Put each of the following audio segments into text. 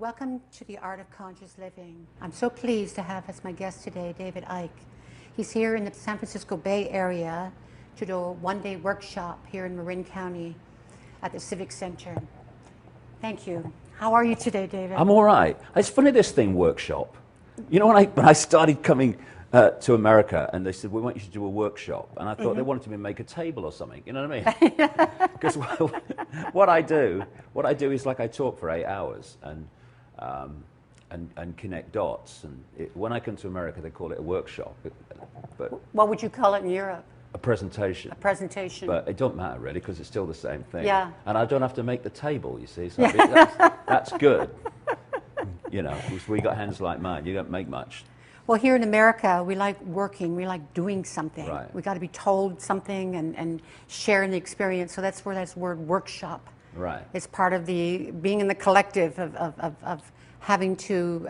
Welcome to the Art of Conscious Living. I'm so pleased to have as my guest today David Icke. He's here in the San Francisco Bay Area to do a one-day workshop here in Marin County at the Civic Center. Thank you. How are you today, David? I'm all right. It's funny, this thing, workshop. You know, when I started coming to America and they said, we want you to do a workshop, and I thought they wanted me to make a table or something, you know what I mean? Because what I do is like I talk for 8 hours and connect dots, and when I come to America they call it a workshop. But what would you call it in Europe? A presentation. A presentation. But it don't matter really, because it's still the same thing. Yeah. And I don't have to make the table, you see, so that's good. You know, we got hands like mine, you don't make much. Well, here in America, we like working, we like doing something. Right. We got to be told something and sharing the experience. So that's where that word workshop. Right. It's part of the being in the collective of having to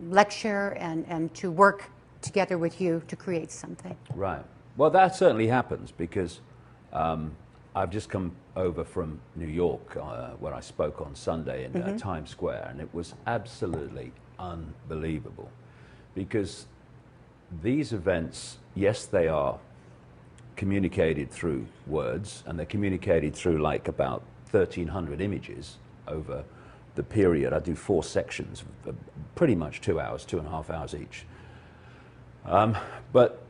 lecture and to work together with you to create something. Right. Well, that certainly happens because I've just come over from New York where I spoke on Sunday in Times Square, and it was absolutely unbelievable. Because these events, yes, they are communicated through words, and they're communicated through like about 1,300 images over the period. I do 4 sections, pretty much 2 hours, 2.5 hours each. But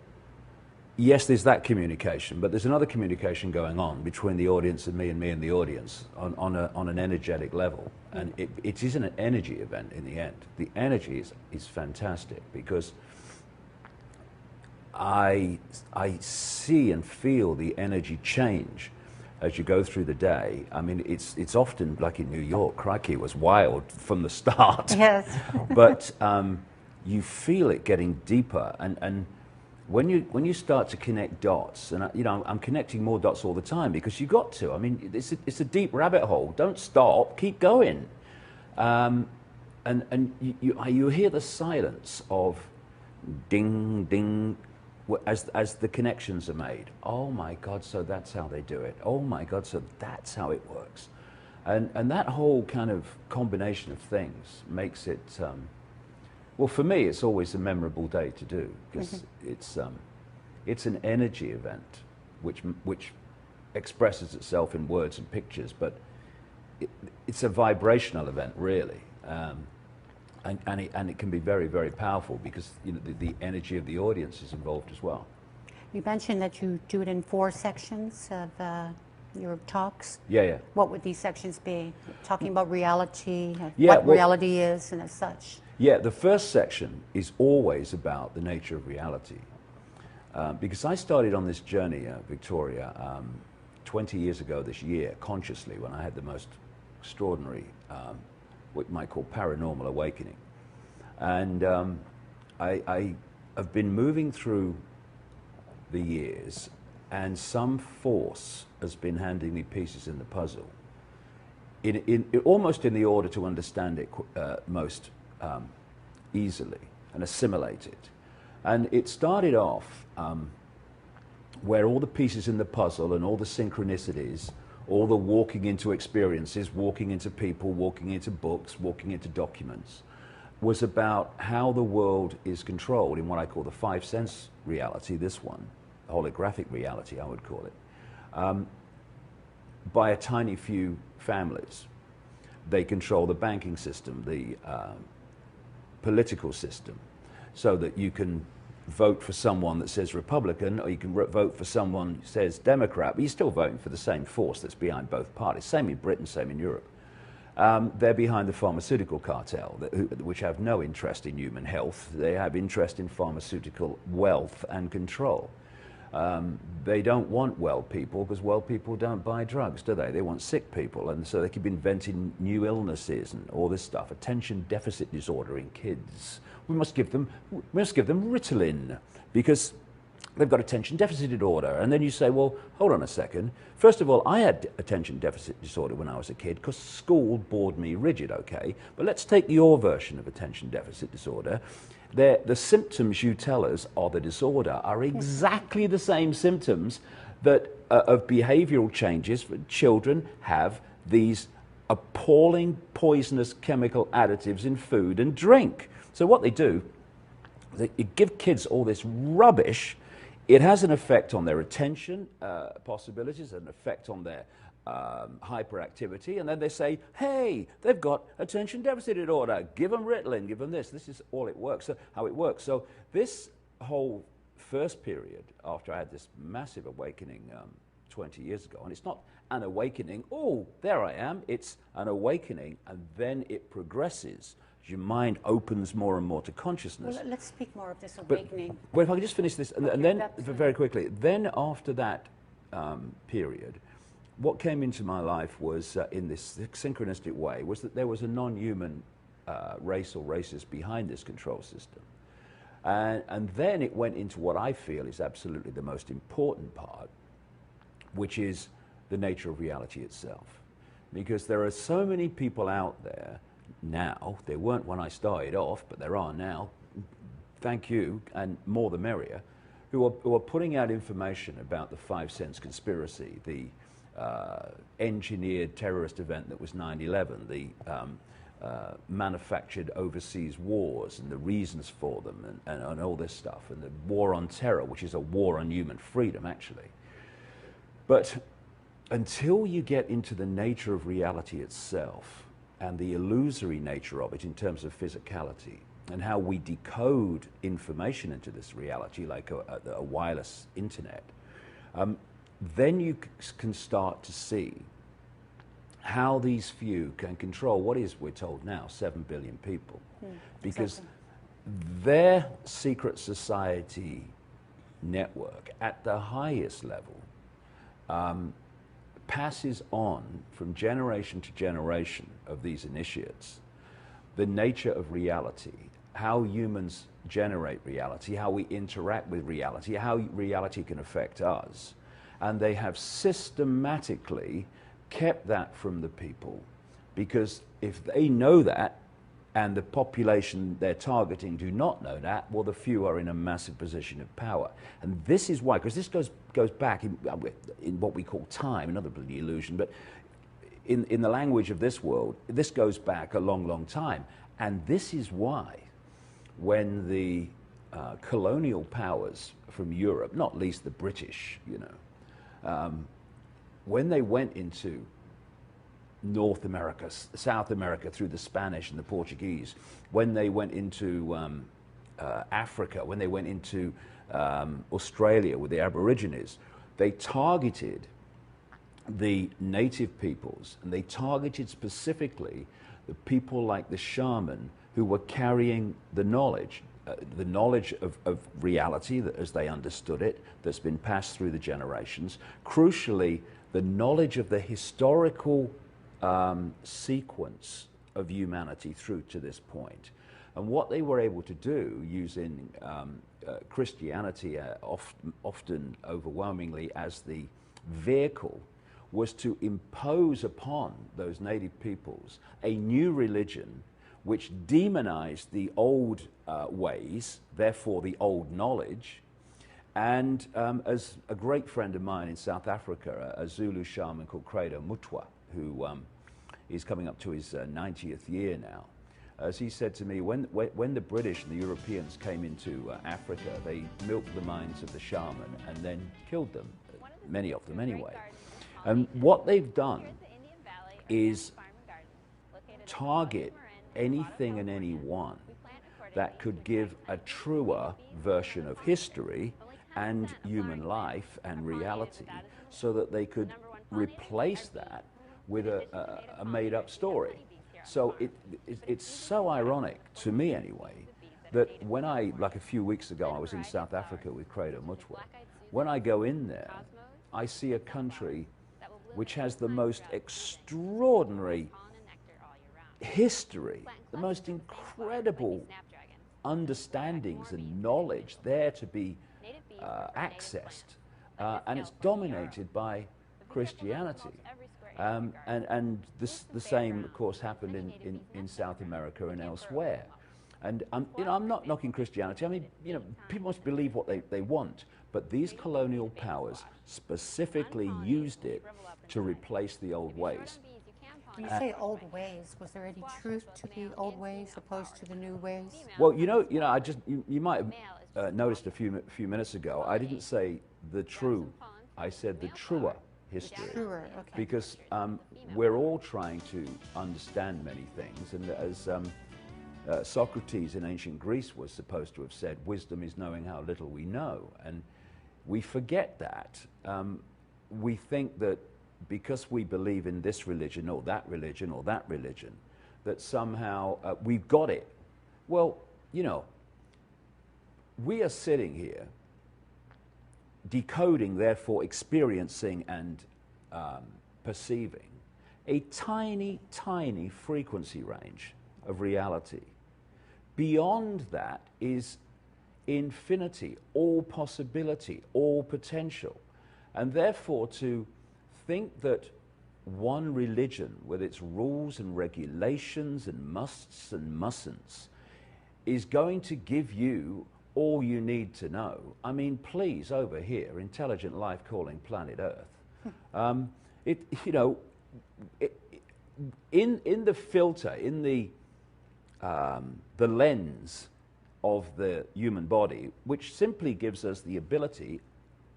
yes, there's that communication, but there's another communication going on between the audience and me and the audience on an energetic level. And it is an energy event in the end. The energy is fantastic because I see and feel the energy change as you go through the day. I mean, it's often like in New York, crikey, it was wild from the start. Yes. But you feel it getting deeper, and when you start to connect dots, and you know, I'm connecting more dots all the time because you got to. I mean, it's a deep rabbit hole. Don't stop. Keep going. And you hear the silence of ding ding as the connections are made. Oh my God! So that's how they do it. Oh my God! So that's how it works. And that whole kind of combination of things makes it. Well, for me, it's always a memorable day to do because it's an energy event, which expresses itself in words and pictures, but it's a vibrational event, really, and it can be very, very powerful because you know the energy of the audience is involved as well. You mentioned that you do it in 4 sections of your talks. Yeah. What would these sections be? Talking about reality, Yeah, well, reality is, and as such. Yeah, the first section is always about the nature of reality. Because I started on this journey, Victoria, 20 years ago this year, consciously, when I had the most extraordinary, what you might call paranormal awakening. And I have been moving through the years, and some force has been handing me pieces in the puzzle, almost in the order to understand it most easily and assimilate it. And it started off where all the pieces in the puzzle and all the synchronicities, all the walking into experiences, walking into people, walking into books, walking into documents, was about how the world is controlled in what I call the 5-sense reality, this one, holographic reality I would call it, by a tiny few families. They control the banking system, the political system, so that you can vote for someone that says Republican, or you can vote for someone who says Democrat, but you're still voting for the same force that's behind both parties. Same in Britain, same in Europe. They're behind the pharmaceutical cartel, which have no interest in human health. They have interest in pharmaceutical wealth and control. They don't want well people because well people don't buy drugs, do they? They want sick people, and so they keep inventing new illnesses and all this stuff. Attention deficit disorder in kids. We must give them Ritalin because they've got attention deficit disorder. And then you say, well, hold on a second. First of all, I had attention deficit disorder when I was a kid because school bored me rigid, okay? But let's take your version of attention deficit disorder. The symptoms you tell us are the disorder are exactly the same symptoms that of behavioral changes children have these appalling poisonous chemical additives in food and drink. So what they do, they give kids all this rubbish. It has an effect on their attention possibilities, an effect on their hyperactivity, and then they say, hey, they've got attention deficit disorder, give them Ritalin, give them this. This is all it works, how it works. So this whole first period, after I had this massive awakening 20 years ago, and it's not an awakening, oh, there I am, it's an awakening, and then it progresses. Your mind opens more and more to consciousness. Well, let's speak more of this awakening. Well, if I could just finish this, and then very quickly, then after that period, what came into my life was, in this synchronistic way, was that there was a non-human race or races behind this control system. And then it went into what I feel is absolutely the most important part, which is the nature of reality itself. Because there are so many people out there now, there weren't when I started off, but there are now, thank you, and more the merrier, who are putting out information about the 5 cents conspiracy, the engineered terrorist event that was 9/11, the manufactured overseas wars and the reasons for them, and all this stuff, and the war on terror, which is a war on human freedom, actually. But until you get into the nature of reality itself and the illusory nature of it in terms of physicality and how we decode information into this reality, like a wireless internet, then you can start to see how these few can control what is, we're told now, 7 billion people. Because their secret society network at the highest level passes on from generation to generation of these initiates the nature of reality, how humans generate reality, how we interact with reality, how reality can affect us. And they have systematically kept that from the people, because if they know that and the population they're targeting do not know that, well, the few are in a massive position of power. And this is why, because this goes back in what we call time, another bloody illusion, but in the language of this world, this goes back a long, long time. And this is why when the colonial powers from Europe, not least the British, you know, when they went into North America, South America through the Spanish and the Portuguese, when they went into Africa, when they went into Australia with the Aborigines, they targeted the native peoples, and they targeted specifically the people like the shaman who were carrying the knowledge of reality that, as they understood it, that's been passed through the generations. Crucially, the knowledge of the historical sequence of humanity through to this point. And what they were able to do using Christianity, often overwhelmingly as the vehicle, was to impose upon those native peoples a new religion which demonized the old ways, therefore the old knowledge. And as a great friend of mine in South Africa, a Zulu shaman called Cradle Mutwa, who is coming up to his 90th year now, as he said to me, when the British and the Europeans came into Africa, they milked the minds of the shaman and then killed them, many of them anyway. And what they've done is target anything and anyone that could give a truer version of history and human life and reality, so that they could replace that with a made-up story. So it's so ironic, to me anyway, that when like a few weeks ago, I was in South Africa with Cradle Mutwa. When I go in there, I see a country which has the most extraordinary history, the most incredible understandings and knowledge there to be accessed, and it's dominated by Christianity. And the same, of course, happened in South America and elsewhere. And you know, I'm not knocking Christianity. I mean, you know, people must believe what they want, but these colonial powers specifically used it to replace the old ways. When you say old ways, was there any truth to the old ways opposed to the new ways? Well, you might have noticed a few minutes ago, I didn't say the true, I said the truer history. Truer, okay. Because we're all trying to understand many things, and as Socrates in ancient Greece was supposed to have said, wisdom is knowing how little we know, and we forget that. We think that because we believe in this religion or that religion or that religion, that somehow we've got it. Well, you know, we are sitting here decoding, therefore experiencing and perceiving a tiny, tiny frequency range of reality. Beyond that is infinity, all possibility, all potential. And therefore to think that one religion with its rules and regulations and musts and mustn'ts is going to give you all you need to know. I mean, please, over here, intelligent life calling planet Earth. In the filter, in the lens of the human body, which simply gives us the ability,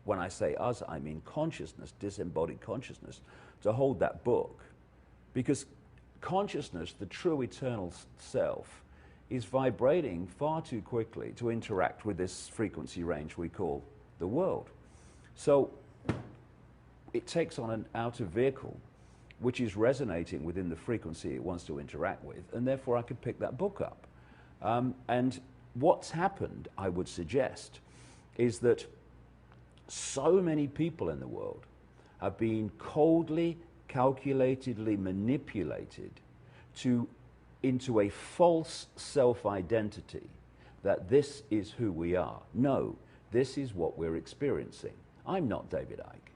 when I say us, I mean consciousness, disembodied consciousness, to hold that book. Because consciousness, the true eternal self, is vibrating far too quickly to interact with this frequency range we call the world. So it takes on an outer vehicle which is resonating within the frequency it wants to interact with, and therefore I could pick that book up. And what's happened, I would suggest, is that so many people in the world have been coldly, calculatedly manipulated into a false self-identity that this is who we are. No, this is what we're experiencing. I'm not David Icke.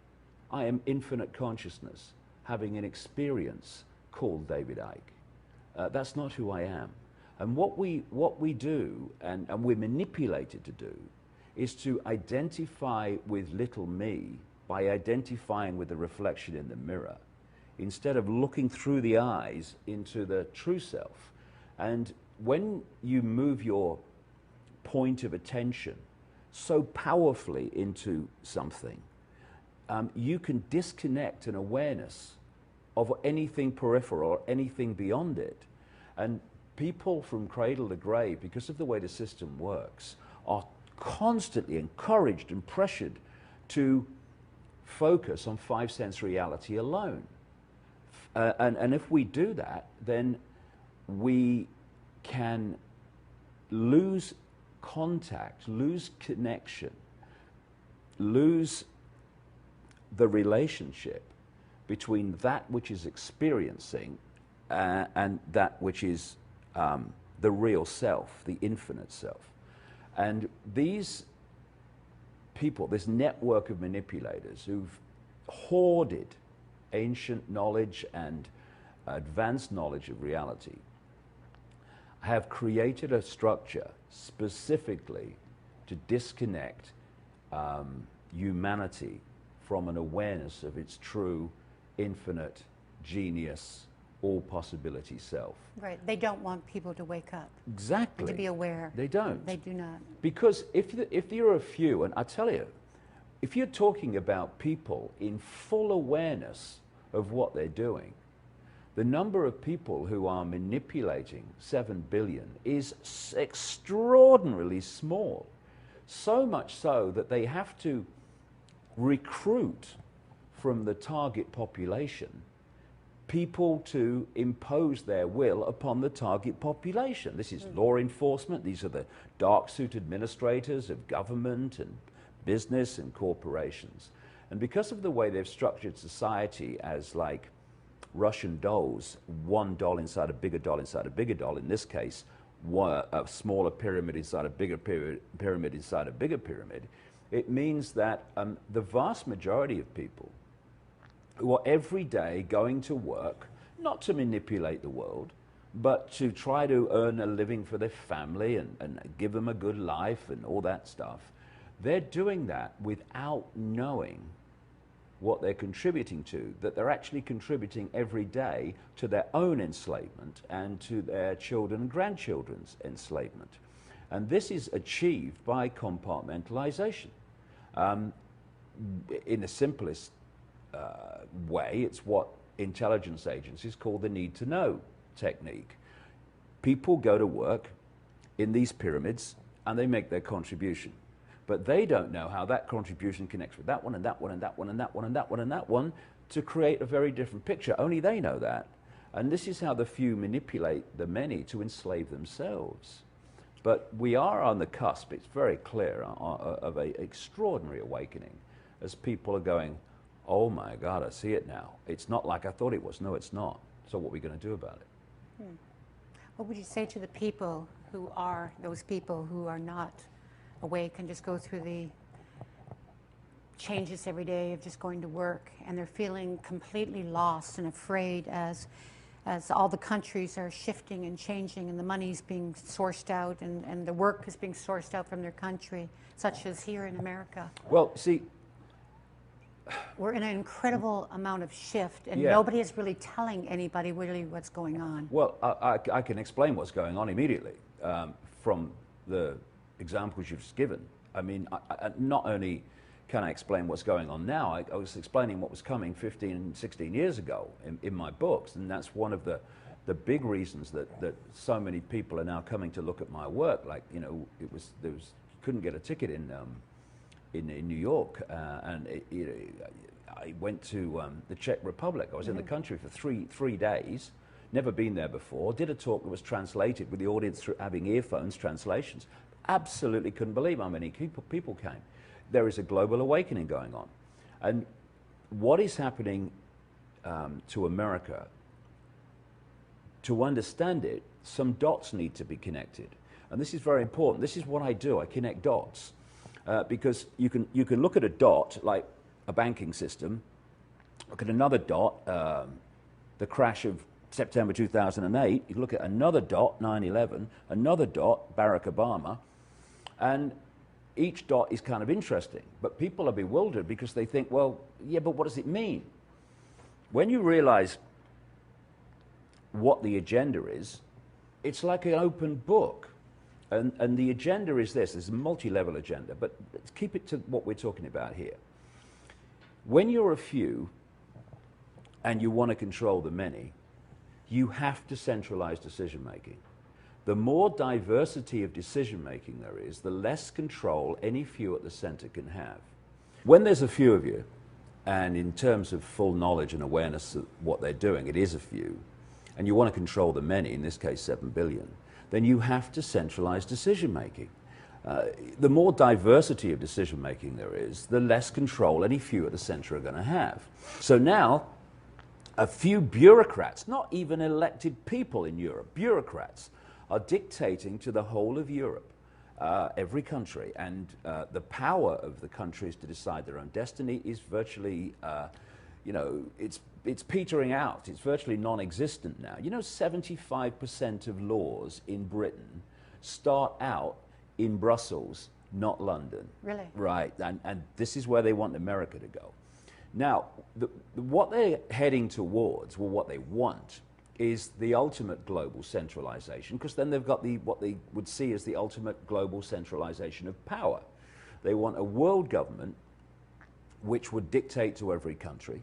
I am infinite consciousness having an experience called David Icke. That's not who I am. And what we do, and we're manipulated to do, is to identify with little me by identifying with the reflection in the mirror, instead of looking through the eyes into the true self. And when you move your point of attention so powerfully into something, you can disconnect an awareness of anything peripheral or anything beyond it. And people from cradle to grave, because of the way the system works, are constantly encouraged and pressured to focus on five sense reality alone. And if we do that, then we can lose contact, lose connection, lose the relationship between that which is experiencing and that which is the real self, the infinite self. And these people, this network of manipulators who've hoarded ancient knowledge and advanced knowledge of reality, have created a structure specifically to disconnect humanity from an awareness of its true, infinite, genius, all possibility self. Right. They don't want people to wake up. Exactly. And to be aware. They don't. They do not. Because if you're a few, and I tell you, if you're talking about people in full awareness of what they're doing, the number of people who are manipulating 7 billion is extraordinarily small. So much so that they have to recruit from the target population people to impose their will upon the target population. This is law enforcement. These are the dark suit administrators of government and business and corporations. And because of the way they've structured society as like Russian dolls, one doll inside a bigger doll inside a bigger doll, in this case, a smaller pyramid inside a bigger pyramid inside a bigger pyramid, it means that the vast majority of people who are every day going to work, not to manipulate the world, but to try to earn a living for their family and give them a good life and all that stuff, they're doing that without knowing what they're contributing to, that they're actually contributing every day to their own enslavement and to their children and grandchildren's enslavement. And this is achieved by compartmentalization. In the simplest way, it's what intelligence agencies call the need to know technique. People go to work in these pyramids and they make their contribution. But they don't know how that contribution connects with that one and that one and that one and that one and that one and that one to create a very different picture. Only they know that. And this is how the few manipulate the many to enslave themselves. But we are on the cusp, it's very clear, of an extraordinary awakening as people are going, oh my God, I see it now. It's not like I thought it was. No, it's not. So what are we going to do about it? What would you say to the people who are, those people who are not awake and just go through the changes every day of just going to work, and they're feeling completely lost and afraid as all the countries are shifting and changing and the money's being sourced out and the work is being sourced out from their country, such as here in America? Well, see, we're in an incredible amount of shift, and yeah. nobody is really telling anybody really what's going on. Well, I can explain what's going on immediately from the examples you've just given. I mean, not only can I explain what's going on now, I was explaining what was coming 15, 16 years ago in my books, and that's one of the big reasons that so many people are now coming to look at my work. Like, you know, couldn't get a ticket in New York, and I went to the Czech Republic. I was in the country for three days, never been there before, did a talk that was translated with the audience through having earphones, translations. Absolutely couldn't believe how many people came. There is a global awakening going on. And what is happening to America, to understand it, some dots need to be connected. And this is very important. This is what I do. I connect dots. Because you can look at a dot, like a banking system, look at another dot, the crash of September 2008, you look at another dot, 9/11, another dot, Barack Obama, and each dot is kind of interesting, but people are bewildered because they think, well, yeah, but what does it mean? When you realize what the agenda is, it's like an open book. And the agenda is this. There's a multi-level agenda, but let's keep it to what we're talking about here. When you're a few and you want to control the many, you have to centralize decision-making. The more diversity of decision-making there is, the less control any few at the center can have. When there's a few of you, and in terms of full knowledge and awareness of what they're doing, it is a few, and you want to control the many, in this case 7 billion, then you have to centralize decision-making. The more diversity of decision-making there is, the less control any few at the center are going to have. So now, a few bureaucrats, not even elected people in Europe, bureaucrats, are dictating to the whole of Europe, every country, and the power of the countries to decide their own destiny is virtually, you know, it's petering out. It's virtually non-existent now. You know, 75% of laws in Britain start out in Brussels, not London. Really? Right, and this is where they want America to go. Now, what they're heading towards, well, what they want, is the ultimate global centralization, because then they've got what they would see as the ultimate global centralization of power. They want a world government which would dictate to every country.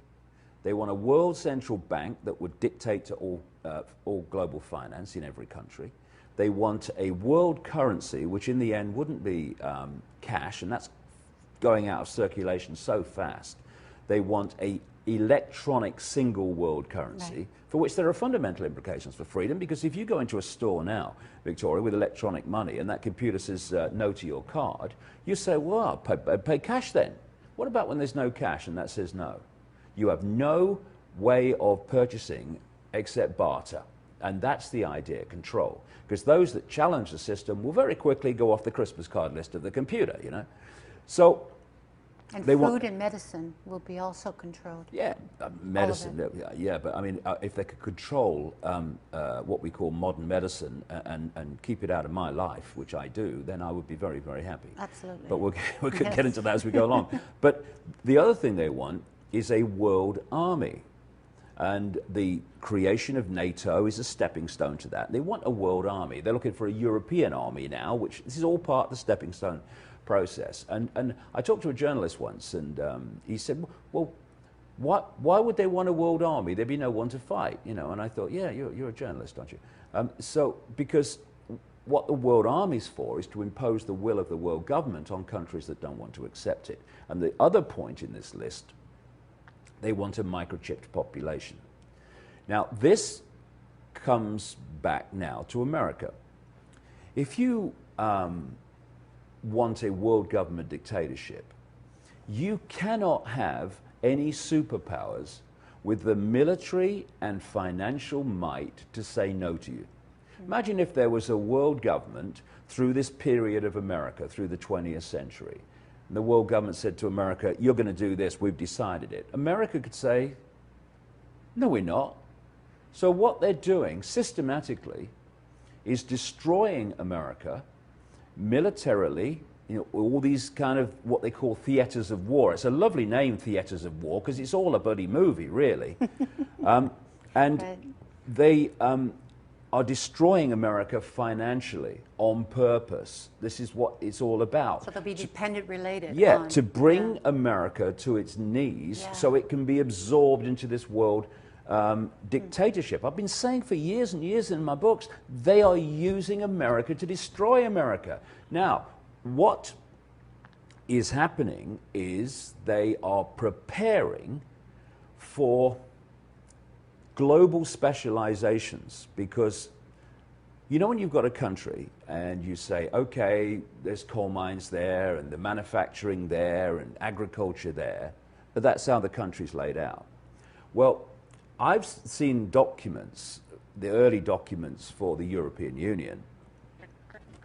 They want a world central bank that would dictate to all global finance in every country. They want a world currency, which in the end wouldn't be cash, and that's going out of circulation so fast. They want a electronic single world currency, right, for which there are fundamental implications for freedom, because if you go into a store now, Victoria, with electronic money, and that computer says no to your card, you say, well, I'll pay cash then. What about when there's no cash and that says no? You have no way of purchasing except barter. And that's the idea, control. Because those that challenge the system will very quickly go off the Christmas card list of the computer, you know. So, and food and medicine will be also controlled. Yeah, medicine, yeah, but I mean, if they could control what we call modern medicine and keep it out of my life, which I do, then I would be very, very happy. Absolutely. But we'll get into that as we go along. But the other thing they want is a world army. And the creation of NATO is a stepping stone to that. They want a world army. They're looking for a European army now, which this is all part of the stepping stone process. And I talked to a journalist once, and he said, well, why would they want a world army? There'd be no one to fight, you know. And I thought, yeah, you're a journalist, aren't you? Because what the world army's for is to impose the will of the world government on countries that don't want to accept it. And the other point in this list, they want a microchipped population. Now, this comes back now to America. If you want a world government dictatorship, you cannot have any superpowers with the military and financial might to say no to you. Imagine if there was a world government through this period of America, through the 20th century, and the world government said to America, you're going to do this, we've decided it. America could say, no, we're not. So what they're doing systematically is destroying America militarily, you know, all these kind of what they call theaters of war. It's a lovely name, theaters of war, because it's all a bloody movie, really. And right. They are destroying America financially on purpose. This is what it's all about. So they'll be dependent related. Yeah, to bring America to its knees so it can be absorbed into this world dictatorship. I've been saying for years and years in my books, they are using America to destroy America. Now, what is happening is they are preparing for global specializations, because you know when you've got a country and you say, okay, there's coal mines there and the manufacturing there and agriculture there, but that's how the country's laid out. Well, I've seen documents, the early documents for the European Union,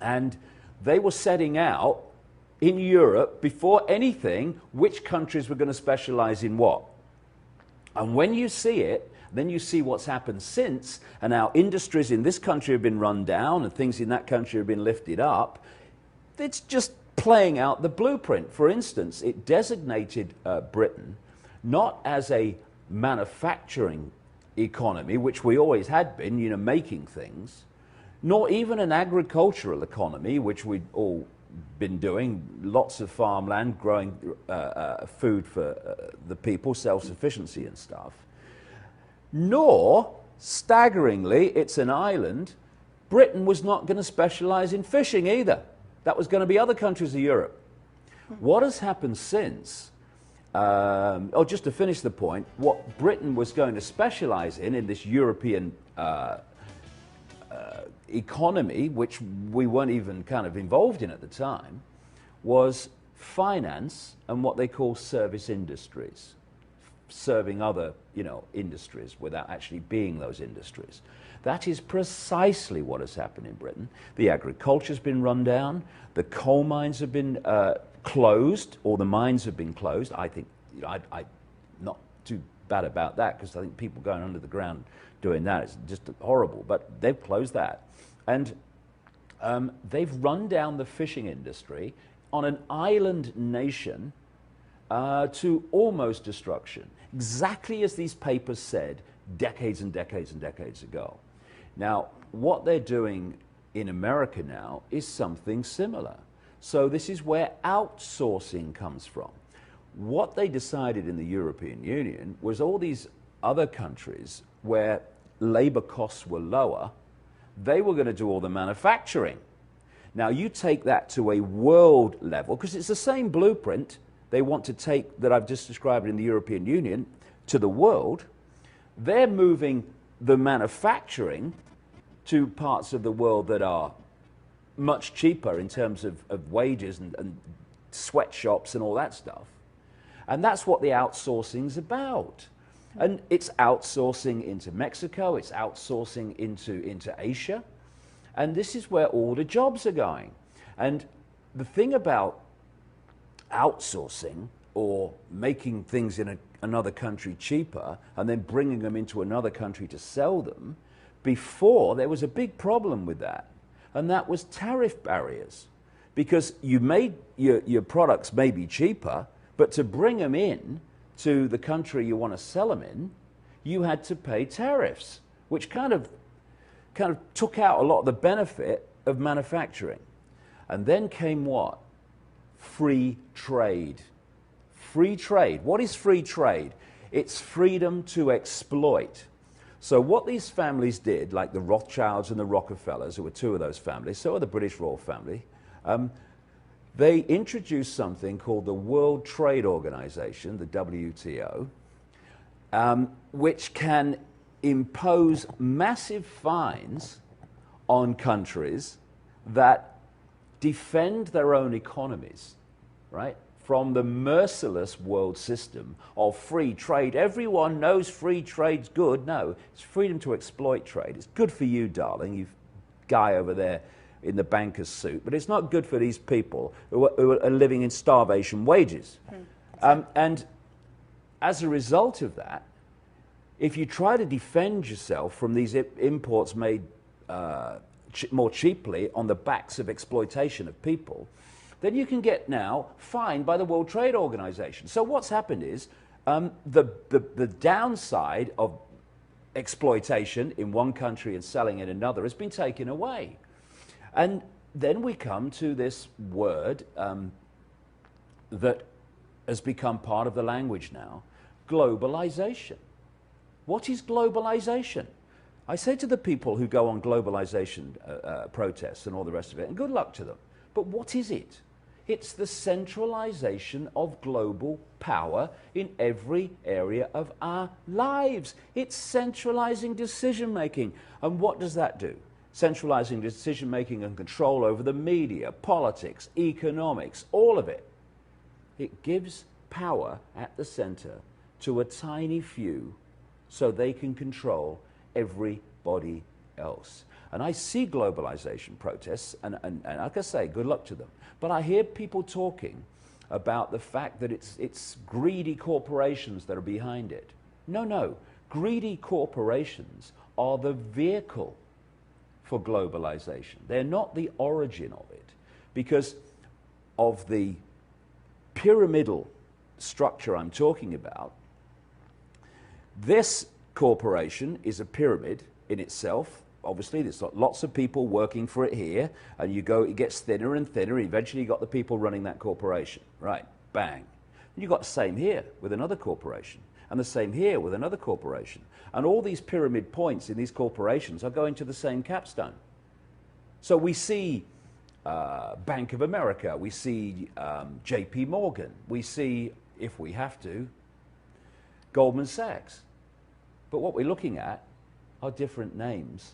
and they were setting out in Europe before anything which countries were going to specialize in what. And when you see it, then you see what's happened since, and how industries in this country have been run down and things in that country have been lifted up. It's just playing out the blueprint. For instance, it designated Britain not as a manufacturing economy, which we always had been, you know, making things, nor even an agricultural economy, which we'd all been doing, lots of farmland, growing food for the people, self-sufficiency and stuff. Nor, staggeringly, it's an island, Britain was not going to specialize in fishing either. That was going to be other countries of Europe. What has happened since, just to finish the point, what Britain was going to specialize in this European economy, which we weren't even kind of involved in at the time, was finance and what they call service industries, serving other, you know, industries without actually being those industries. That is precisely what has happened in Britain. The agriculture's been run down, the coal mines have been closed, or the mines have been closed. I think, you know, I'm not too bad about that, because I think people going under the ground doing that is just horrible, but they've closed that. And they've run down the fishing industry on an island nation to almost destruction, exactly as these papers said decades and decades and decades ago. Now, what they're doing in America now is something similar. So this is where outsourcing comes from. What they decided in the European Union was all these other countries where labor costs were lower, they were going to do all the manufacturing. Now you take that to a world level, because it's the same blueprint they want to take that I've just described in the European Union to the world. They're moving the manufacturing to parts of the world that are much cheaper in terms of wages and sweatshops and all that stuff. And that's what the outsourcing's about. And it's outsourcing into Mexico, it's outsourcing into Asia, and this is where all the jobs are going. And the thing about outsourcing, or making things in another country cheaper and then bringing them into another country to sell them, before there was a big problem with that, and that was tariff barriers. Because you made your products maybe cheaper, but to bring them in, to the country you want to sell them in, you had to pay tariffs, which kind of took out a lot of the benefit of manufacturing. And then came what? Free trade. Free trade. What is free trade? It's freedom to exploit. So what these families did, like the Rothschilds and the Rockefellers, who were two of those families, so are the British royal family, they introduced something called the World Trade Organization, the WTO, which can impose massive fines on countries that defend their own economies, right, from the merciless world system of free trade. Everyone knows free trade's good. No, it's freedom to exploit trade. It's good for you, darling, you guy over there in the banker's suit, but it's not good for these people who are living in starvation wages. And as a result of that, if you try to defend yourself from these imports made more cheaply on the backs of exploitation of people, then you can get now fined by the World Trade Organization. So what's happened is the downside of exploitation in one country and selling in another has been taken away. And then we come to this word that has become part of the language now, globalization. What is globalization? I say to the people who go on globalization protests and all the rest of it, and good luck to them, but what is it? It's the centralization of global power in every area of our lives. It's centralizing decision-making. And what does that do? Centralizing decision-making and control over the media, politics, economics, all of it. It gives power at the center to a tiny few so they can control everybody else. And I see globalization protests, and like I say, good luck to them. But I hear people talking about the fact that it's greedy corporations that are behind it. No. Greedy corporations are the vehicle for globalization. They're not the origin of it, because of the pyramidal structure I'm talking about. This corporation is a pyramid in itself. Obviously, there's lots of people working for it here, and it gets thinner and thinner. Eventually, you've got the people running that corporation. Right, bang. And you've got the same here with another corporation, and the same here with another corporation. And all these pyramid points in these corporations are going to the same capstone. So we see Bank of America, we see JP Morgan, we see, if we have to, Goldman Sachs. But what we're looking at are different names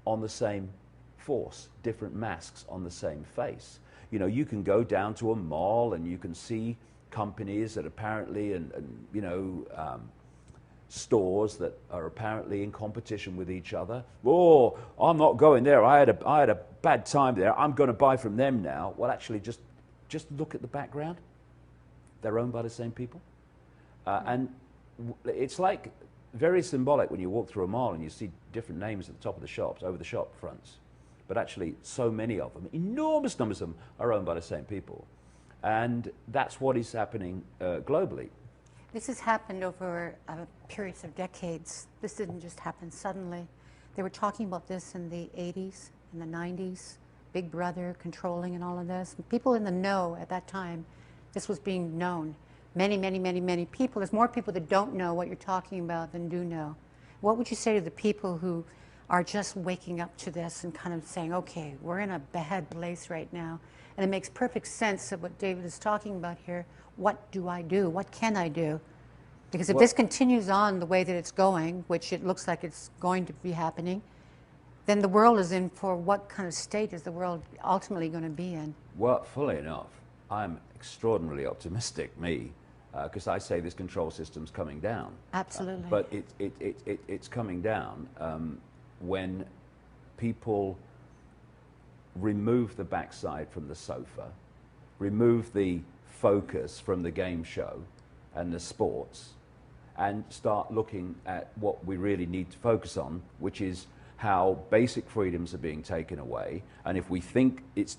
on the same force, different masks on the same face. You know, you can go down to a mall and you can see companies that apparently, and stores that are apparently in competition with each other. Oh, I'm not going there. I had a bad time there. I'm going to buy from them now. Well, actually, just look at the background. They're owned by the same people. And it's like very symbolic when you walk through a mall and you see different names at the top of the shops, over the shop fronts. But actually, so many of them, enormous numbers of them, are owned by the same people. And that's what is happening globally. This has happened over periods of decades. This didn't just happen suddenly. They were talking about this in the 80s, in the 90s, Big Brother controlling and all of this. People in the know at that time, this was being known. Many people. There's more people that don't know what you're talking about than do know. What would you say to the people who are just waking up to this and kind of saying, okay, we're in a bad place right now, and it makes perfect sense of what David is talking about here. What do I do? What can I do? Because if this continues on the way that it's going, which it looks like it's going to be happening, then the world is in for what kind of state is the world ultimately going to be in? Well, fully enough, I'm extraordinarily optimistic, me, because I say this control system's coming down. Absolutely. But it's coming down when people remove the backside from the sofa, remove the focus from the game show and the sports, and start looking at what we really need to focus on, which is how basic freedoms are being taken away, and if we think it's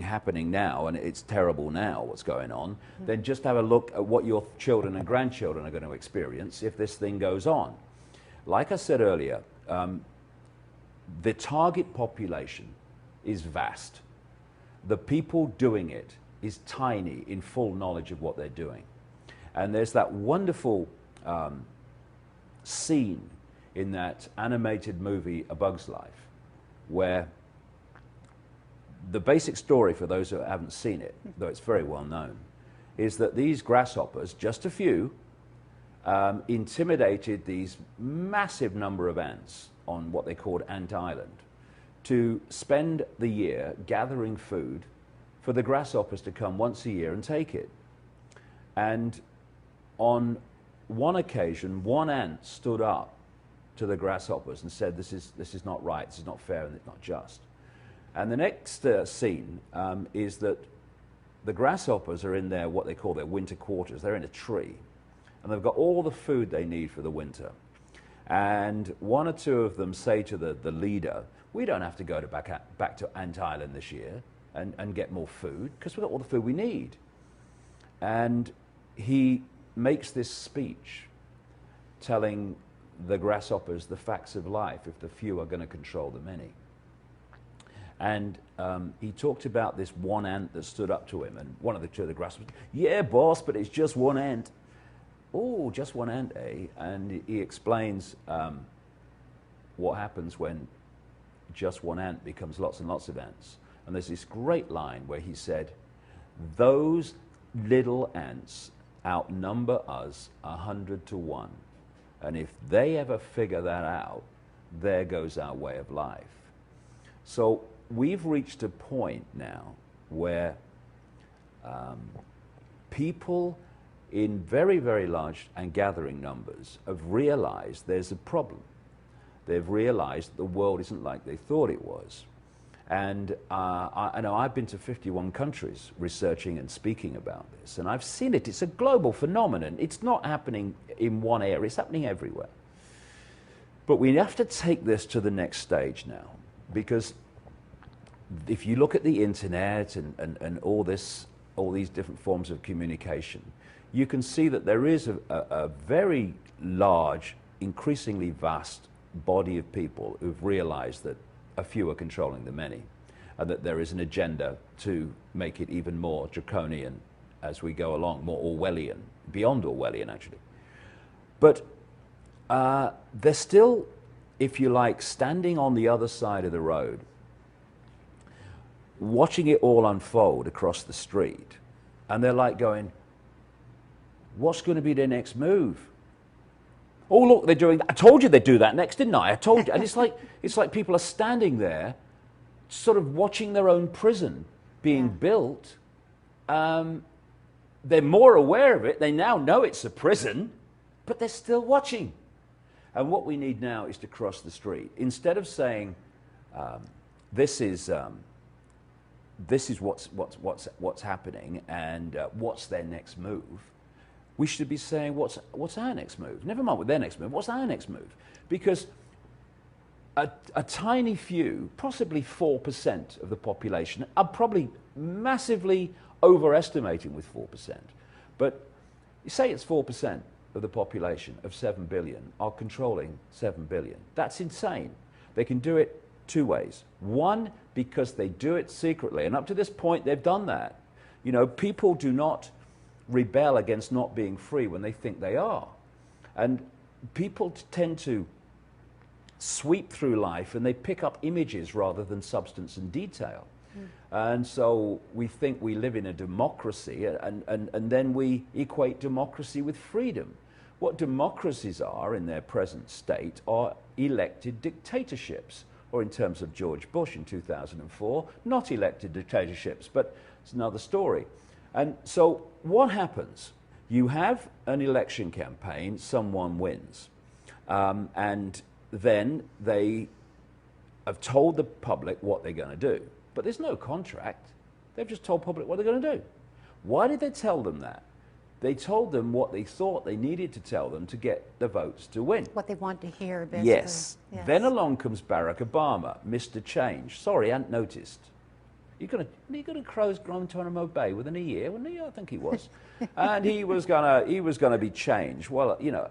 happening now and it's terrible now what's going on, then just have a look at what your children and grandchildren are going to experience if this thing goes on. Like I said earlier, the target population is vast. The people doing it is tiny in full knowledge of what they're doing. And there's that wonderful scene in that animated movie A Bug's Life, where the basic story, for those who haven't seen it, though it's very well known, is that these grasshoppers, just a few, intimidated these massive number of ants on what they called Ant Island to spend the year gathering food for the grasshoppers to come once a year and take it. And on one occasion, one ant stood up to the grasshoppers and said, this is not right, this is not fair, and it's not just. And the next scene is that the grasshoppers are in their, what they call their winter quarters. They're in a tree, and they've got all the food they need for the winter. And one or two of them say to the leader, we don't have to go back to Ant Island this year and get more food, because we've got all the food we need. And he makes this speech telling the grasshoppers the facts of life if the few are going to control the many. And he talked about this one ant that stood up to him, and one of the two of the grasshoppers, yeah, boss, but it's just one ant. Oh, just one ant, eh? And he explains what happens when just one ant becomes lots and lots of ants. And there's this great line where he said, those little ants outnumber us 100 to 1. And if they ever figure that out, there goes our way of life. So we've reached a point now where people in very, very large and gathering numbers have realized there's a problem. They've realized that the world isn't like they thought it was. And I know I've been to 51 countries researching and speaking about this, and I've seen it. It's a global phenomenon. It's not happening in one area, it's happening everywhere. But we have to take this to the next stage now, because if you look at the internet and all these different forms of communication, you can see that there is a very large, increasingly vast body of people who've realized that a few are controlling the many, and that there is an agenda to make it even more draconian as we go along, more Orwellian, beyond Orwellian actually. But they're still, if you like, standing on the other side of the road, watching it all unfold across the street, and they're like going, what's going to be their next move? Oh, look, they're doing that. I told you they'd do that next, didn't I? I told you. And it's like people are standing there sort of watching their own prison being built. They're more aware of it. They now know it's a prison, but they're still watching. And what we need now is to cross the street. Instead of saying, this is what's happening and what's their next move, we should be saying, what's our next move? Never mind what their next move, what's our next move? Because a tiny few, possibly 4% of the population, are probably massively overestimating with 4%. But you say it's 4% of the population of 7 billion are controlling 7 billion. That's insane. They can do it two ways. One, because they do it secretly, and up to this point they've done that. You know, people do not rebel against not being free when they think they are. And people tend to sweep through life and they pick up images rather than substance and detail. And so we think we live in a democracy, and then we equate democracy with freedom. What democracies are in their present state are elected dictatorships, or in terms of George Bush in 2004, not elected dictatorships, but it's another story. And so what happens? You have an election campaign, someone wins, and then they have told the public what they're going to do. But there's no contract. They've just told the public what they're going to do. Why did they tell them that? they told them what they thought they needed to tell them to get the votes to win. What they want to hear, basically. Yes. Then along comes Barack Obama, Mr. Change. Sorry, I hadn't noticed. You're gonna close Guantanamo Bay within a year, wasn't he? I think he was. And he was gonna be change. Well, you know,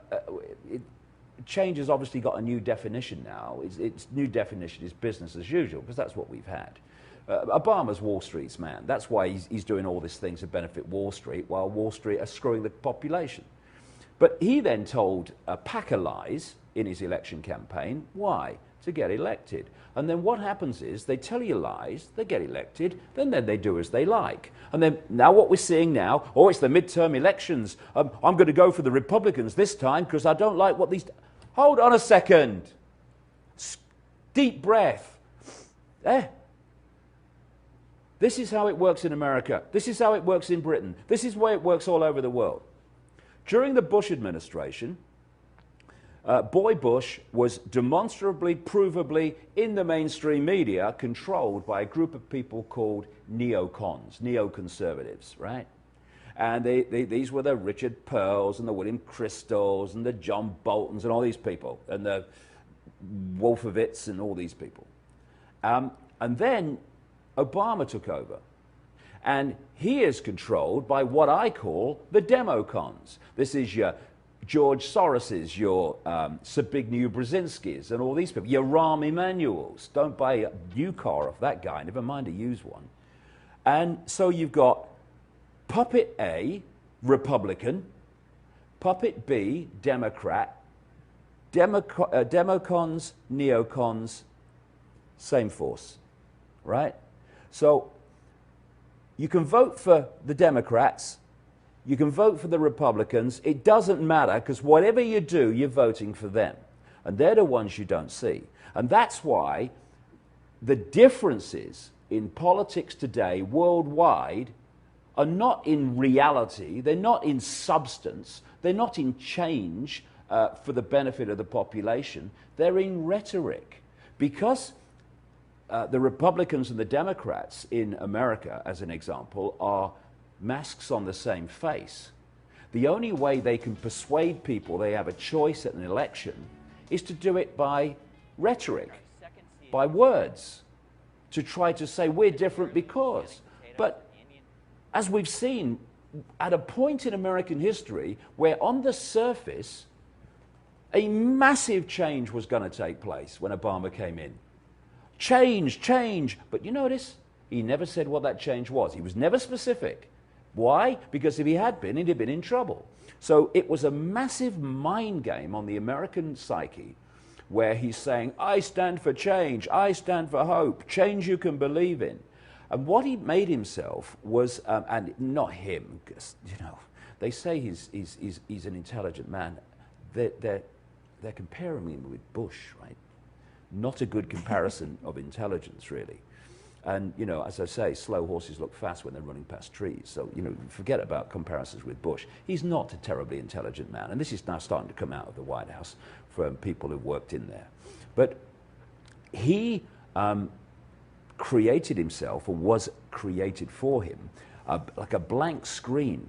change has obviously got a new definition now. Its new definition is business as usual, because that's what we've had. Obama's Wall Street's man. That's why he's doing all these things to benefit Wall Street, while Wall Street are screwing the population. But he then told a pack of lies in his election campaign. Why? To get elected. And then what happens is they tell you lies, they get elected, then they do as they like. And then now what we're seeing now, oh, it's the midterm elections. I'm going to go for the Republicans this time because I don't like what these... Hold on a second. Deep breath. This is how it works in America. This is how it works in Britain. This is the way it works all over the world. During the Bush administration, Boy Bush was demonstrably, provably, in the mainstream media, controlled by a group of people called neocons, neoconservatives, right? And these were the Richard Pearls and the William Crystals and the John Boltons and all these people, and the Wolfowitz and all these people. And then Obama took over. And he is controlled by what I call the democons. This is your George Soros's, your Zbigniew Brzezinski's, and all these people. Your Rahm Emanuel's. Don't buy a new car off that guy, never mind a used one. And so you've got puppet A, Republican, puppet B, Democrat, democons, neocons, same force, right? So you can vote for the Democrats, you can vote for the Republicans. It doesn't matter, because whatever you do, you're voting for them. And they're the ones you don't see. And that's why the differences in politics today worldwide are not in reality, they're not in substance, they're not in change for the benefit of the population, they're in rhetoric. Because the Republicans and the Democrats in America, as an example, are masks on the same face. The only way they can persuade people they have a choice at an election is to do it by rhetoric, by words, to try to say we're different because. But as we've seen, at a point in American history where on the surface a massive change was going to take place when Obama came in. Change, change. But you notice, he never said what that change was. He was never specific. Why? Because if he had been, he'd have been in trouble. So it was a massive mind game on the American psyche where he's saying, I stand for change, I stand for hope, change you can believe in. And what he made himself was, and not him, because, you know, they say he's an intelligent man. They're comparing him with Bush, right? Not a good comparison of intelligence, really. And, you know, as I say, slow horses look fast when they're running past trees. So, you know, forget about comparisons with Bush. He's not a terribly intelligent man. And this is now starting to come out of the White House from people who've worked in there. But he created himself, or was created for him, like a blank screen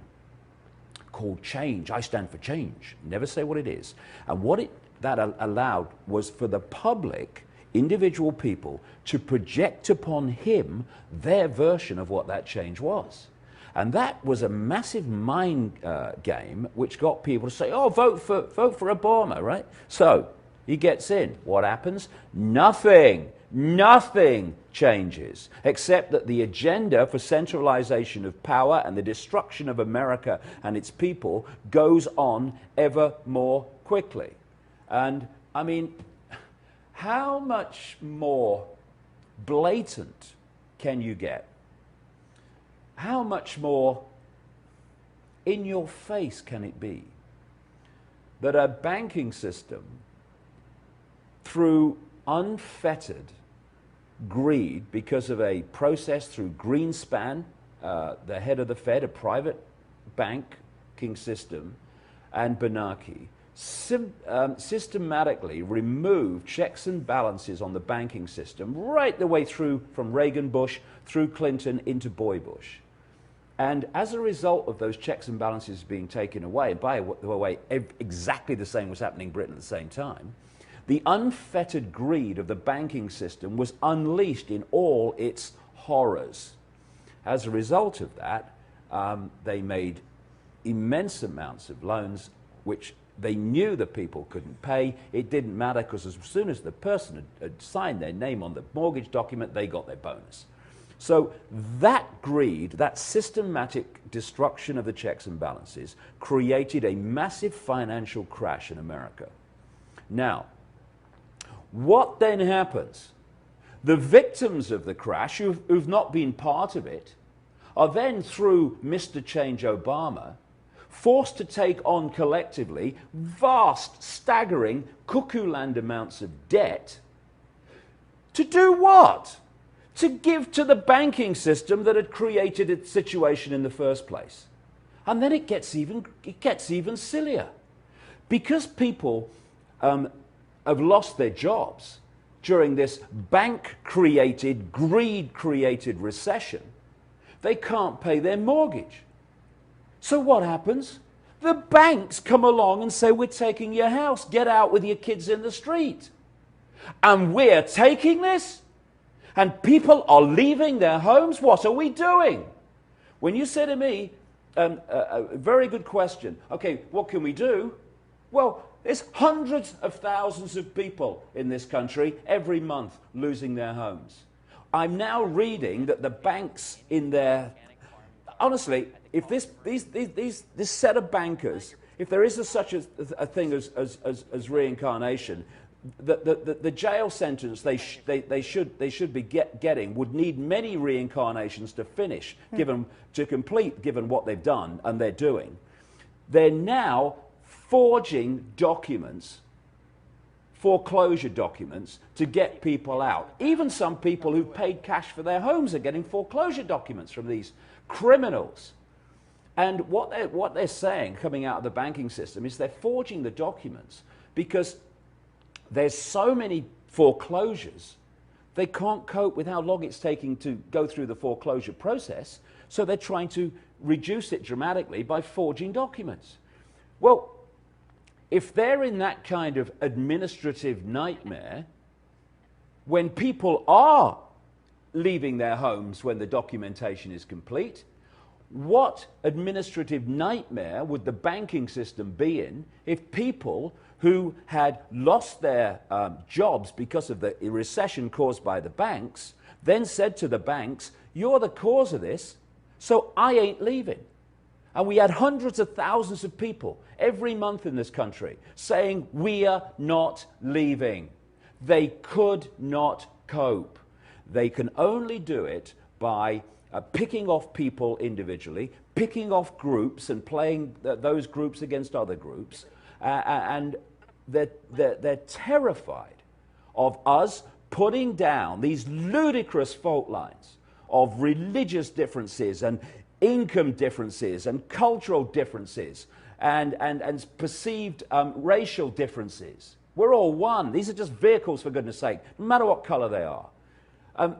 called change. I stand for change. Never say what it is. And what that allowed was for the public, individual people, to project upon him their version of what that change was. And that was a massive mind game which got people to say, oh, vote for Obama, right? So he gets in. What happens? Nothing changes, except that the agenda for centralization of power and the destruction of America and its people goes on ever more quickly. And, I mean, how much more blatant can you get? How much more in your face can it be that a banking system, through unfettered greed because of a process through Greenspan, the head of the Fed, a private banking system, and Bernanke, systematically removed checks and balances on the banking system right the way through from Reagan Bush through Clinton into Boy Bush. And as a result of those checks and balances being taken away, and by the way, exactly the same was happening in Britain at the same time, the unfettered greed of the banking system was unleashed in all its horrors. As a result of that, they made immense amounts of loans, which they knew the people couldn't pay. It didn't matter, because as soon as the person had signed their name on the mortgage document, they got their bonus. So that greed, that systematic destruction of the checks and balances, created a massive financial crash in America. Now, what then happens? The victims of the crash, who've not been part of it, are then, through Mr. Change Obama, forced to take on collectively vast, staggering, cuckoo land amounts of debt. To do what? To give to the banking system that had created its situation in the first place. And then it gets even sillier. Because people have lost their jobs during this bank-created, greed-created recession, they can't pay their mortgage. So what happens? The banks come along and say, we're taking your house, get out with your kids in the street. And we're taking this? And people are leaving their homes? What are we doing? When you say to me, a very good question, okay, what can we do? Well, there's hundreds of thousands of people in this country every month losing their homes. I'm now reading that the banks in their... Honestly, if this set of bankers, if there is such a thing as reincarnation, the jail sentence they should be getting would need many reincarnations to finish, to complete, given what they've done and they're doing. They're now forging documents, foreclosure documents, to get people out. Even some people who've paid cash for their homes are getting foreclosure documents from these criminals. And what they're saying, coming out of the banking system, is they're forging the documents because there's so many foreclosures, they can't cope with how long it's taking to go through the foreclosure process, so they're trying to reduce it dramatically by forging documents. Well, if they're in that kind of administrative nightmare, when people are leaving their homes when the documentation is complete, what administrative nightmare would the banking system be in if people who had lost their jobs because of the recession caused by the banks then said to the banks, you're the cause of this, so I ain't leaving. And we had hundreds of thousands of people every month in this country saying, we are not leaving. They could not cope. They can only do it by picking off people individually, picking off groups and playing those groups against other groups. And they're terrified of us putting down these ludicrous fault lines of religious differences and income differences and cultural differences and perceived racial differences. We're all one. These are just vehicles, for goodness sake, no matter what color they are.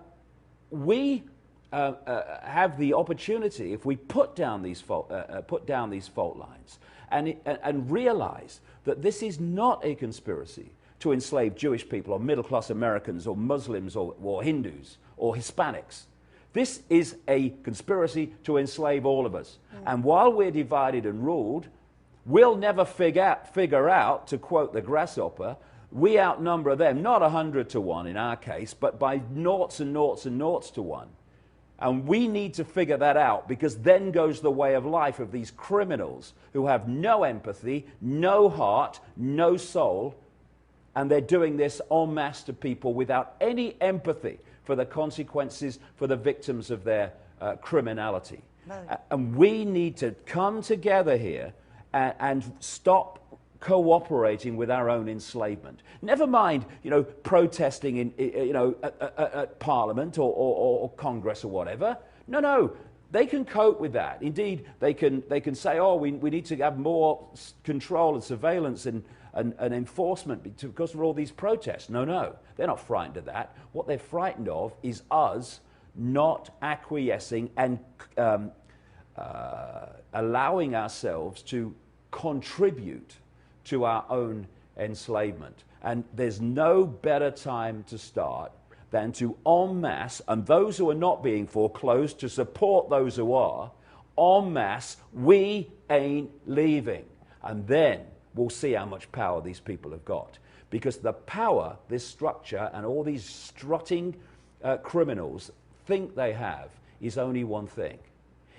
We have the opportunity, if we put down these fault lines and realize that this is not a conspiracy to enslave Jewish people or middle-class Americans or Muslims or Hindus or Hispanics. This is a conspiracy to enslave all of us. And while we're divided and ruled, we'll never figure out, to quote the grasshopper, we outnumber them, not 100 to 1 in our case, but by noughts and noughts and noughts to 1. And we need to figure that out, because then goes the way of life of these criminals who have no empathy, no heart, no soul, and they're doing this en masse to people without any empathy for the consequences for the victims of their criminality. Right. And we need to come together here and stop cooperating with our own enslavement. Never mind, protesting in, at Parliament or Congress or whatever. No, they can cope with that. Indeed, they can say, oh, we need to have more control and surveillance and enforcement because of all these protests. No, they're not frightened of that. What they're frightened of is us not acquiescing and allowing ourselves to contribute to our own enslavement. And there's no better time to start than to en masse, and those who are not being foreclosed to support those who are, en masse, we ain't leaving. And then we'll see how much power these people have got. Because the power, this structure, and all these strutting criminals think they have is only one thing.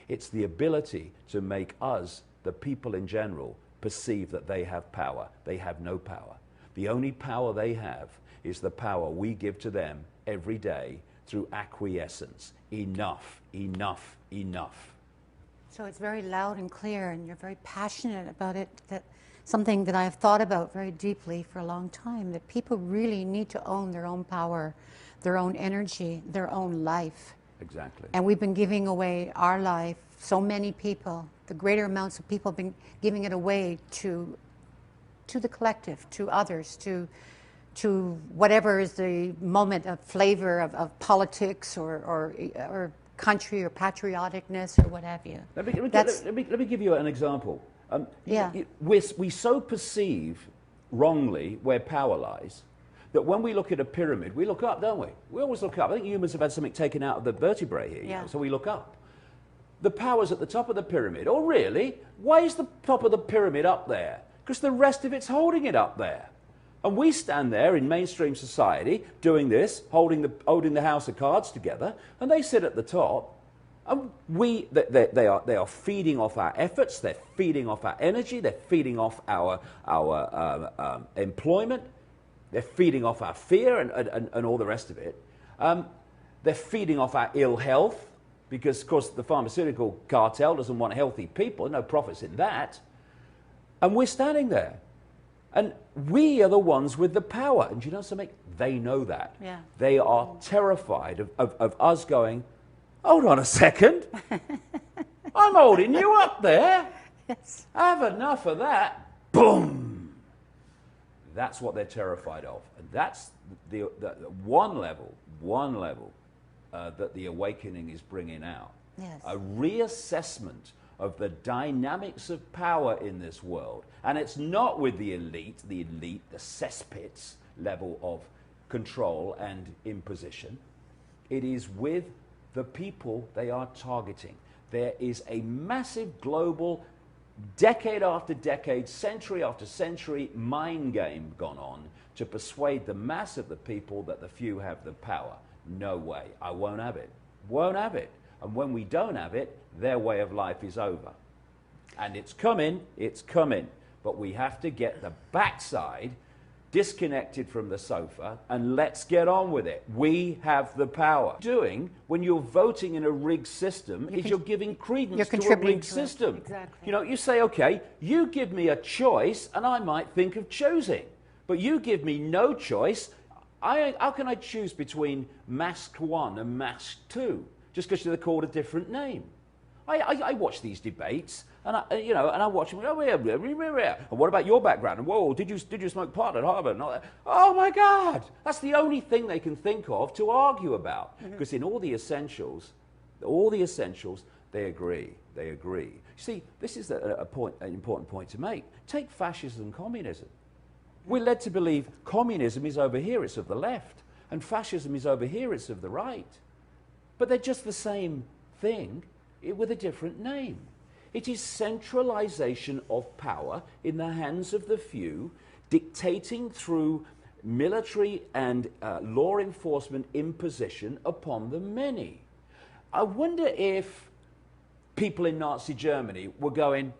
It's the ability to make us, the people in general, perceive that they have power. They have no power. The only power they have is the power we give to them every day through acquiescence. Enough, enough, enough. So it's very loud and clear, and you're very passionate about it. That something that I've thought about very deeply for a long time, that people really need to own their own power, their own energy, their own life. Exactly. And we've been giving away our life, so many people, the greater amounts of people have been giving it away to the collective, to others, to whatever is the moment of flavor of politics or country or patrioticness or what have you. Let me give you an example. Yeah. We so perceive wrongly where power lies that when we look at a pyramid, we look up, don't we? We always look up. I think humans have had something taken out of the vertebrae here, yeah. So we look up. The power's at the top of the pyramid. Oh, really? Why is the top of the pyramid up there? Because the rest of it's holding it up there. And we stand there in mainstream society doing this, holding the house of cards together, and they sit at the top. And they are feeding off our efforts, they're feeding off our energy, they're feeding off our employment, they're feeding off our fear and all the rest of it. They're feeding off our ill health, because, of course, the pharmaceutical cartel doesn't want healthy people, no profits in that. And we're standing there. And we are the ones with the power. And you know something? They know that. Yeah. They are terrified of us going, hold on a second. I'm holding you up there. Yes. Have enough of that. Boom. That's what they're terrified of. And that's the one level that the awakening is bringing out. Yes. A reassessment of the dynamics of power in this world. And it's not with the elite, the cesspits level of control and imposition. It is with the people they are targeting. There is a massive global, decade after decade, century after century mind game gone on to persuade the mass of the people that the few have the power. No way. I won't have it. Won't have it. And when we don't have it, their way of life is over. And it's coming. But we have to get the backside disconnected from the sofa and let's get on with it. We have the power. Doing when you're voting in a rigged system is you're giving credence to a rigged system. Exactly. You know, you say, okay, you give me a choice and I might think of choosing. But you give me no choice. How can I choose between mask 1 and mask 2? Just because they're called a different name. I watch these debates, and I watch them. And what about your background? And whoa, did you smoke pot at Harvard? And all that? Oh my God, that's the only thing they can think of to argue about. Because in all the essentials, they agree. They agree. You see, this is an important point to make. Take fascism and communism. We're led to believe communism is over here; it's of the left, and fascism is over here; it's of the right. But they're just the same thing with a different name. It is centralization of power in the hands of the few, dictating through military and law enforcement imposition upon the many. I wonder if people in Nazi Germany were going,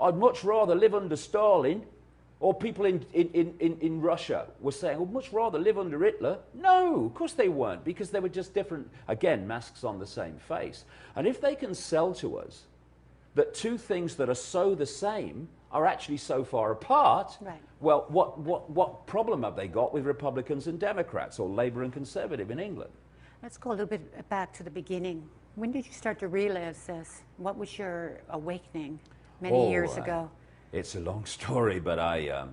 I'd much rather live under Stalin. Or people in Russia were saying, I'd much rather live under Hitler. No, of course they weren't, because they were just different, again, masks on the same face. And if they can sell to us that two things that are so the same are actually so far apart, right. Well, what problem have they got with Republicans and Democrats, or Labour and Conservative in England? Let's go a little bit back to the beginning. When did you start to realize this? What was your awakening many years ago? It's a long story, but I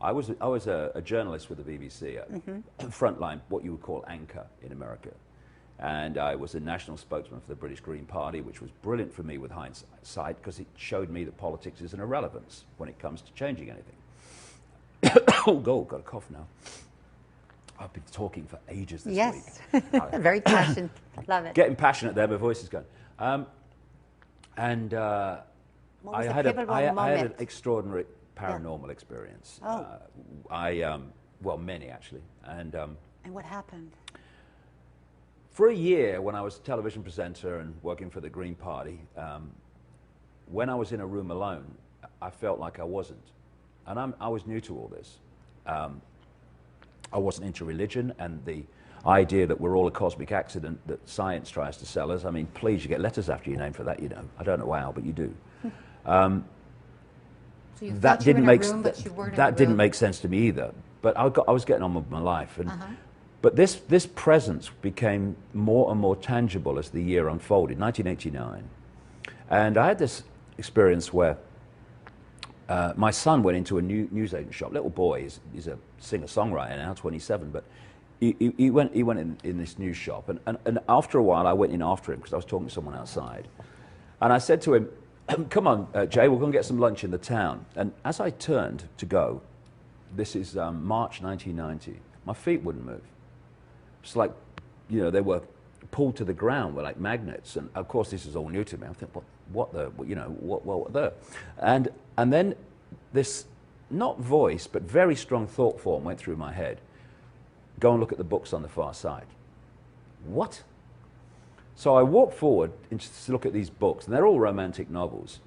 was a journalist with the BBC, frontline, what you would call anchor in America. And I was a national spokesman for the British Green Party, which was brilliant for me with hindsight because it showed me that politics is an irrelevance when it comes to changing anything. Oh, God, got a cough now. I've been talking for ages this week. Yes, very passionate. Love it. Getting passionate there, my voice is going. I had an extraordinary paranormal experience. Oh. Well, many actually. And what happened? For a year, when I was a television presenter and working for the Green Party, when I was in a room alone, I felt like I wasn't. And I was new to all this. I wasn't into religion and the idea that we're all a cosmic accident that science tries to sell us. I mean, please, you get letters after your name for that, you know. I don't know how, but you do. So you that didn't make sense to me either. But I was getting on with my life. And, But this presence became more and more tangible as the year unfolded, 1989. And I had this experience where my son went into a newsagent shop. Little boy, he's a singer-songwriter now, 27, but he went in this news shop. And after a while, I went in after him because I was talking to someone outside. And I said to him, come on, Jay, we're going to get some lunch in the town. And as I turned to go, this is March 1990, my feet wouldn't move. It's like, you know, they were pulled to the ground with like magnets. And of course, this is all new to me. I think, what the? And then this, not voice, but very strong thought form went through my head. Go and look at the books on the far side. What? So I walked forward to look at these books, and they're all romantic novels.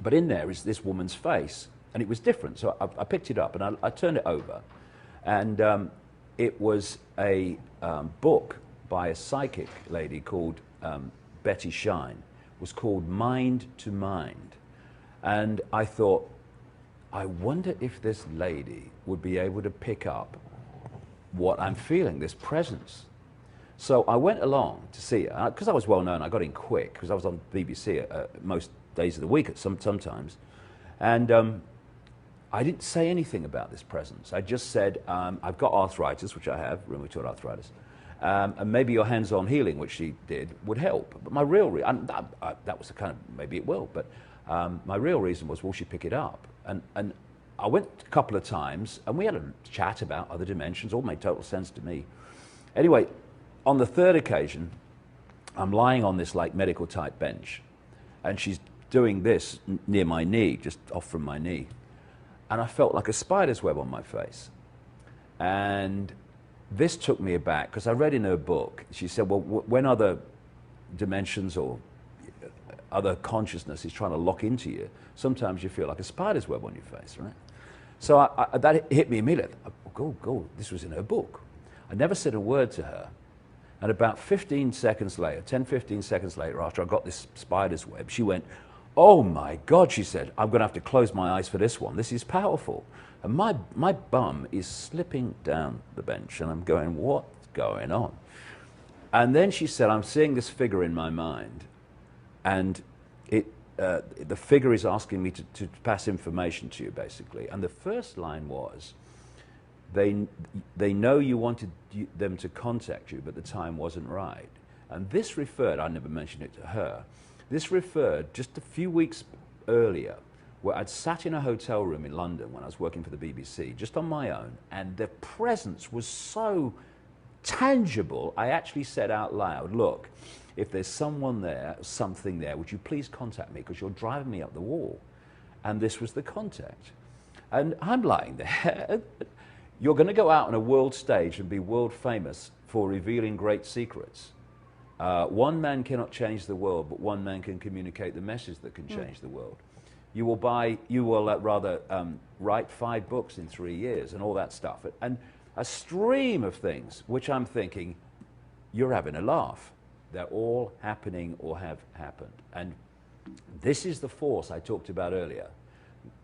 But in there is this woman's face, and it was different. So I picked it up, and I turned it over. And it was a book by a psychic lady called Betty Shine. It was called Mind to Mind. And I thought, I wonder if this lady would be able to pick up what I'm feeling, this presence. So I went along to see her, because I was well known. I got in quick, because I was on BBC most days of the week sometimes. And I didn't say anything about this presence. I just said, I've got arthritis, which I have, rheumatoid arthritis, and maybe your hands-on healing, which she did, would help. But my real reason, that was the kind of, maybe it will, but my real reason was, will she pick it up? And I went a couple of times, and we had a chat about other dimensions, all made total sense to me. Anyway, on the third occasion, I'm lying on this like medical type bench, and she's doing this near my knee, just off from my knee. And I felt like a spider's web on my face. And this took me aback, because I read in her book, she said, well, when other dimensions or other consciousness is trying to lock into you, sometimes you feel like a spider's web on your face, right? So that hit me immediately. Go, this was in her book. I never said a word to her. And about 15 seconds later, 10, 15 seconds later, after I got this spider's web, she went, oh my God, she said, I'm going to have to close my eyes for this one. This is powerful. And my bum is slipping down the bench, and I'm going, what's going on? And then she said, I'm seeing this figure in my mind, and the figure is asking me to pass information to you, basically. And the first line was, they know you wanted them to contact you, but the time wasn't right. And this referred, I never mentioned it to her, this referred just a few weeks earlier, where I'd sat in a hotel room in London when I was working for the BBC, just on my own, and the presence was so tangible, I actually said out loud, look, if there's someone there, something there, would you please contact me, because you're driving me up the wall. And this was the contact. And I'm lying there. You're going to go out on a world stage and be world famous for revealing great secrets. One man cannot change the world, but one man can communicate the message that can change the world. You will write 5 books in 3 years and all that stuff. And a stream of things, which I'm thinking, you're having a laugh. They're all happening or have happened. And this is the force I talked about earlier,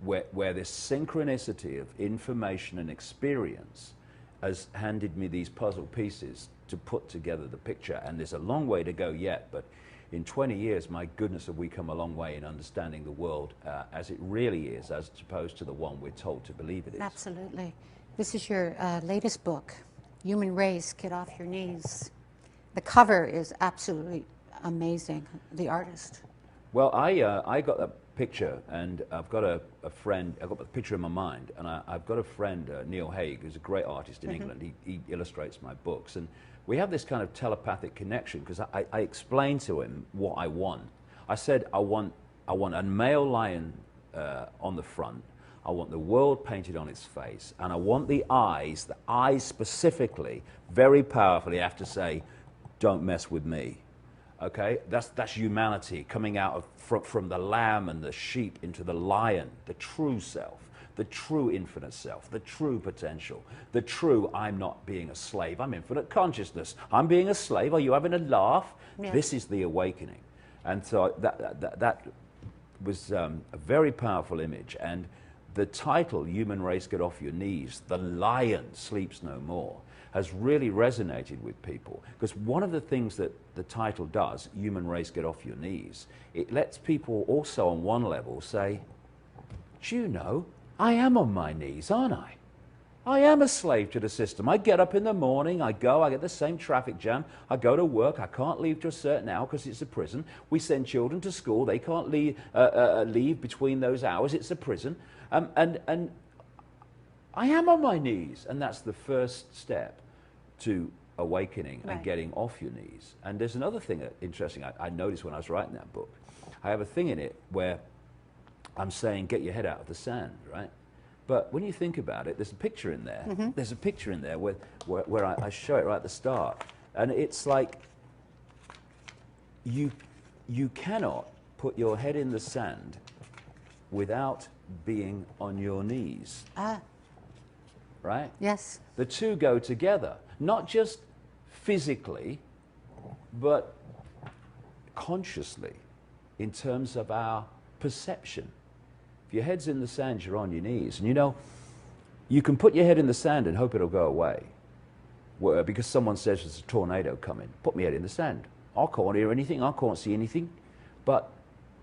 where this synchronicity of information and experience has handed me these puzzle pieces to put together the picture. And there's a long way to go yet, but in 20 years, my goodness, have we come a long way in understanding the world as it really is, as opposed to the one we're told to believe it is. Absolutely. This is your latest book, Human Race, Get Off Your Knees. The cover is absolutely amazing, the artist. Well, I got that picture, and I've got a friend, I've got the picture in my mind, and I've got a friend, Neil Haig, who's a great artist in England. He illustrates my books, and we have this kind of telepathic connection, because I explained to him what I want. I said, I want a male lion on the front, I want the world painted on its face, and I want the eyes specifically, very powerfully have to say, don't mess with me. Okay, that's humanity coming out of from the lamb and the sheep into the lion, the true self, the true infinite self, the true potential, the true I'm not being a slave, I'm infinite consciousness. I'm being a slave, are you having a laugh? Yeah. This is the awakening. And so that was a very powerful image. And the title, Human Race Get Off Your Knees, The Lion Sleeps No More, has really resonated with people, because one of the things that the title does, Human Race Get Off Your Knees, it lets people also on one level say, do you know, I am on my knees, aren't I? I am a slave to the system. I get up in the morning, I get the same traffic jam, I go to work, I can't leave to a certain hour because it's a prison. We send children to school, they can't leave between those hours, it's a prison. And I am on my knees, and that's the first step to awakening and getting off your knees. And there's another thing interesting I noticed when I was writing that book. I have a thing in it where I'm saying, get your head out of the sand, right? But when you think about it, there's a picture in there. There's a picture in there where I show it right at the start. And it's like, you cannot put your head in the sand without being on your knees. Right? Yes. The two go together, not just physically, but consciously, in terms of our perception. If your head's in the sand, you're on your knees. And you know, you can put your head in the sand and hope it'll go away. Because someone says there's a tornado coming, put my head in the sand. I can't hear anything, I can't see anything. But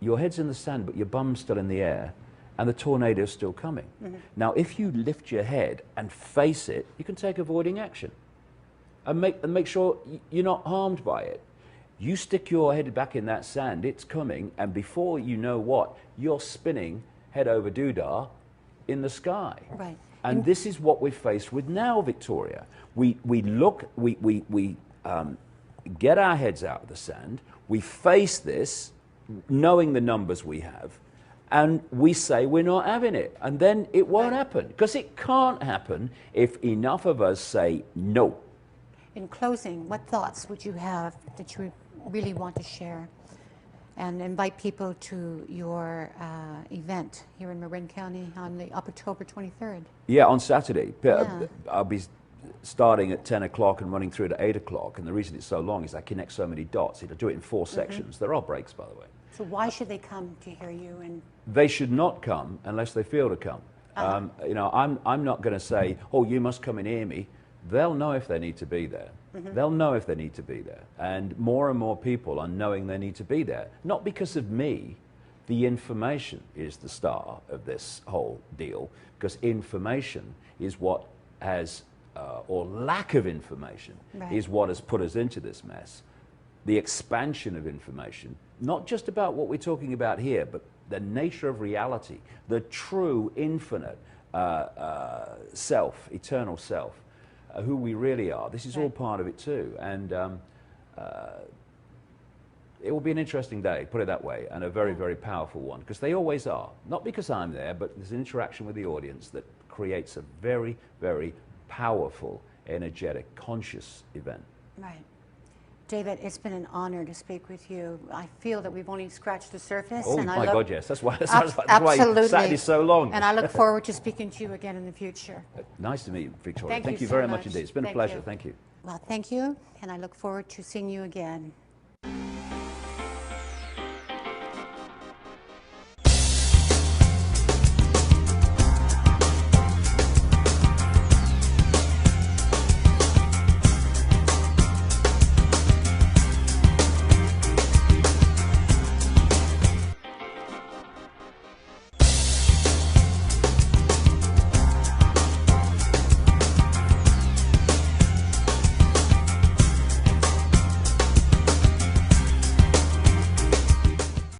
your head's in the sand, but your bum's still in the air, and the tornado's still coming. Now, if you lift your head and face it, you can take avoiding action and make sure you're not harmed by it. You stick your head back in that sand, it's coming, and before you know what, you're spinning head over doodah in the sky. Right. And this is what we're faced with now, Victoria. We get our heads out of the sand, we face this, knowing the numbers we have, and we say we're not having it. And then it won't happen, because it can't happen if enough of us say no. In closing, what thoughts would you have that you really want to share and invite people to your event here in Marin County on the October 23rd? Yeah, on Saturday. Yeah. I'll be starting at 10 o'clock and running through to 8 o'clock. And the reason it's so long is I connect so many dots. I do it in 4 sections. There are breaks, by the way. So why should they come to hear you? And they should not come unless they feel to come. You know, I'm not going to say, oh, you must come and hear me. They'll know if they need to be there. They'll know if they need to be there. And more people are knowing they need to be there. Not because of me. The information is the star of this whole deal, because information is what has, or lack of information, is what has put us into this mess. The expansion of information, not just about what we're talking about here, but the nature of reality, the true infinite self, eternal self, who we really are. This is all part of it too. And it will be an interesting day, put it that way, and a very, very powerful one, because they always are. Not because I'm there, but there's an interaction with the audience that creates a very, very powerful, energetic, conscious event. Right. David, it's been an honor to speak with you. I feel that we've only scratched the surface. Oh, and my God, yes. That's why absolutely. Saturday's so long. And I look forward to speaking to you again in the future. Nice to meet you, Victoria. Thank you very so much indeed. It's been a pleasure. Thank you. Well, thank you, and I look forward to seeing you again.